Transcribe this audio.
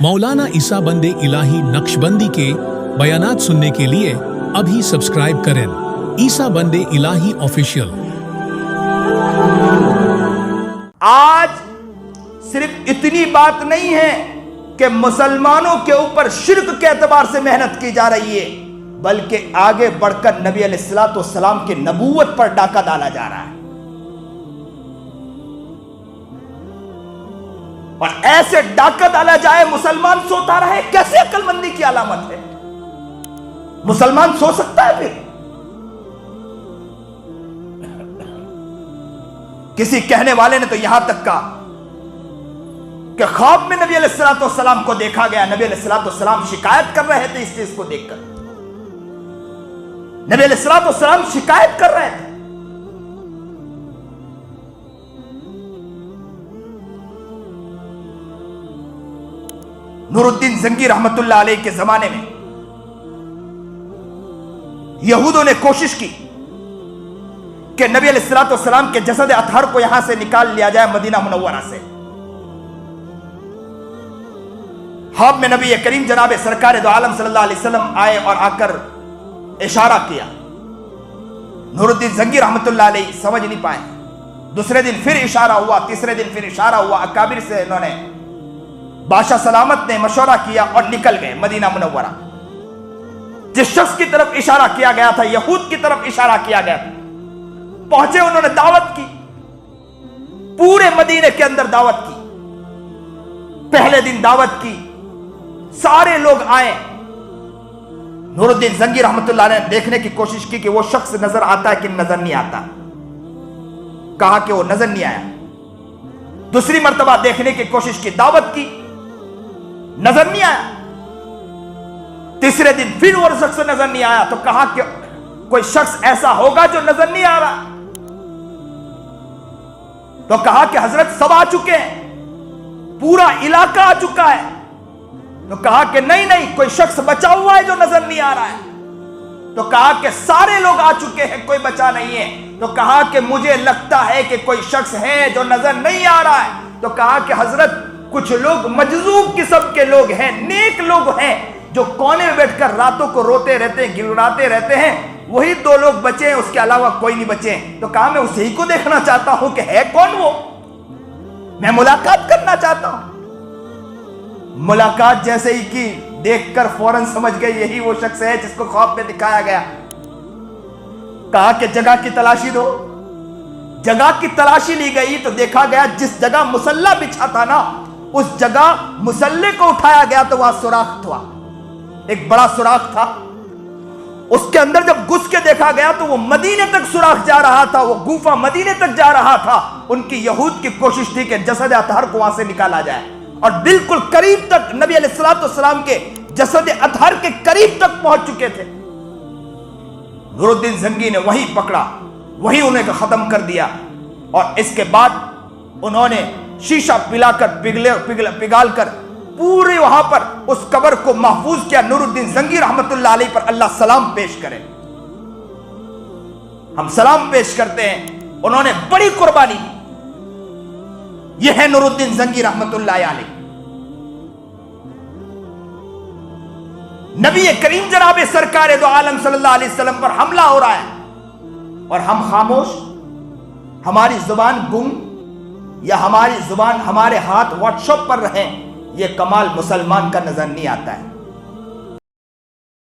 मौलाना ईसा बंदे इलाही नक्शबंदी के बयानात सुनने के लिए अभी सब्सक्राइब करें ईसा बंदे इलाही ऑफिशियल। आज सिर्फ इतनी बात नहीं है कि मुसलमानों के ऊपर शिर्क के एतबार से मेहनत की जा रही है, बल्कि आगे बढ़कर नबी अलैहिस्सलाम की नबूवत पर डाका डाला जा रहा है। और ऐसे डाका डाला जाए मुसलमान सोता रहे, कैसे अक्लमंदी की अलामत है? मुसलमान सो सकता है? फिर किसी कहने वाले ने तो यहां तक कहा कि ख्वाब में नबी अलैहिस्सलाम को देखा गया। नबी अलैहिस्सलाम शिकायत कर रहे थे इस चीज को देखकर। नबी अलैहिस्सलाम शिकायत कर रहे थे। नूरुद्दीन जंगी रहमतुल्लाह अलैह के जमाने में यहूदों ने कोशिश की कि नबी अलैहिस्सलाम के जसद अतहर को यहां से निकाल लिया जाए मदीना मुनव्वरा से। ख्वाब में नबी करीम जनाब सरकार दो आलम सल्लल्लाहु अलैहि वसल्लम आए और आकर इशारा किया। नूरुद्दीन जंगी रहमतुल्लाह अलैह समझ नहीं पाए। दूसरे दिन फिर इशारा हुआ, तीसरे दिन फिर इशारा हुआ। अकाबिर से इन्होंने, बादशाह सलामत ने मशवरा किया और निकल गए मदीना मुनव्वरा। जिस शख्स की तरफ इशारा किया गया था, यहूद की तरफ इशारा किया गया था, पहुंचे। उन्होंने दावत की, पूरे मदीने के अंदर दावत की। पहले दिन दावत की, सारे लोग आए। नूरुद्दीन जंगी रहमतुल्लाह ने देखने की कोशिश की कि वो शख्स नजर आता है कि नजर नहीं आता। कहा कि वो नजर नहीं आया। दूसरी मर्तबा देखने की कोशिश की, दावत की, नजर नहीं आया। तीसरे दिन फिर वो शख्स नजर नहीं आया तो कहा कि कोई शख्स ऐसा होगा जो नजर नहीं आ रहा। तो कहा कि हजरत सब आ चुके हैं, पूरा इलाका आ चुका है। तो कहा कि नहीं नहीं, कोई शख्स बचा हुआ है जो नजर नहीं आ रहा है। तो कहा कि सारे लोग आ चुके हैं, कोई बचा नहीं है। तो कहा कि मुझे लगता है कि कोई शख्स है जो नजर नहीं आ रहा है। तो कहा कि हजरत कुछ लोग मजजूब किस्म के लोग हैं, नेक लोग हैं, जो कोने में बैठकर रातों को रोते रहते हैं, गिड़गिड़ाते रहते हैं, वही दो लोग बचे हैं, उसके अलावा कोई नहीं बचे। तो कहा मैं उसी को देखना चाहता हूं कि है कौन वो, मैं मुलाकात करना चाहता हूं। मुलाकात जैसे ही की, देखकर फौरन समझ गए यही वो शख्स है जिसको ख्वाब में दिखाया गया। कहा कि जगह की तलाशी दो। जगह की तलाशी ली गई तो देखा गया जिस जगह मुसल्ला बिछा था ना, उस जगह मुसल्ले को उठाया गया तो वहां सुराख था, एक बड़ा सुराख था। उसके अंदर जब घुस के देखा गया तो वो मदीने तक सुराख जा रहा था, वो गुफा मदीने तक जा रहा था। उनकी यहूद की कोशिश थी कि जसद अतहर को वहां से निकाला जाए, और बिल्कुल करीब तक नबी अलैहिस्सलाम के जसद अतहर के करीब तक पहुंच चुके थे। नूरुद्दीन जंगी ने वही पकड़ा, वही उन्हें खत्म कर दिया। और इसके बाद उन्होंने शीशा पिलाकर पिघाल कर पूरे वहां पर उस कब्र को महफूज किया। नूरुद्दीन जंगी रहमतुल्लाह अलैह पर अल्लाह सलाम पेश करे। हम सलाम पेश करते हैं, उन्होंने बड़ी कुर्बानी दी। यह है नूरुद्दीन जंगी रहमतुल्लाह अलैह। नबी करीम जनाब सरकार दो आलम सल्लल्लाहु अलैहि वसल्लम पर हमला हो रहा है और हम खामोश, हमारी जुबान गुम, या हमारी जुबान, हमारे हाथ व्हाट्सएप पर रहें, यह कमाल मुसलमान का नजर नहीं आता है।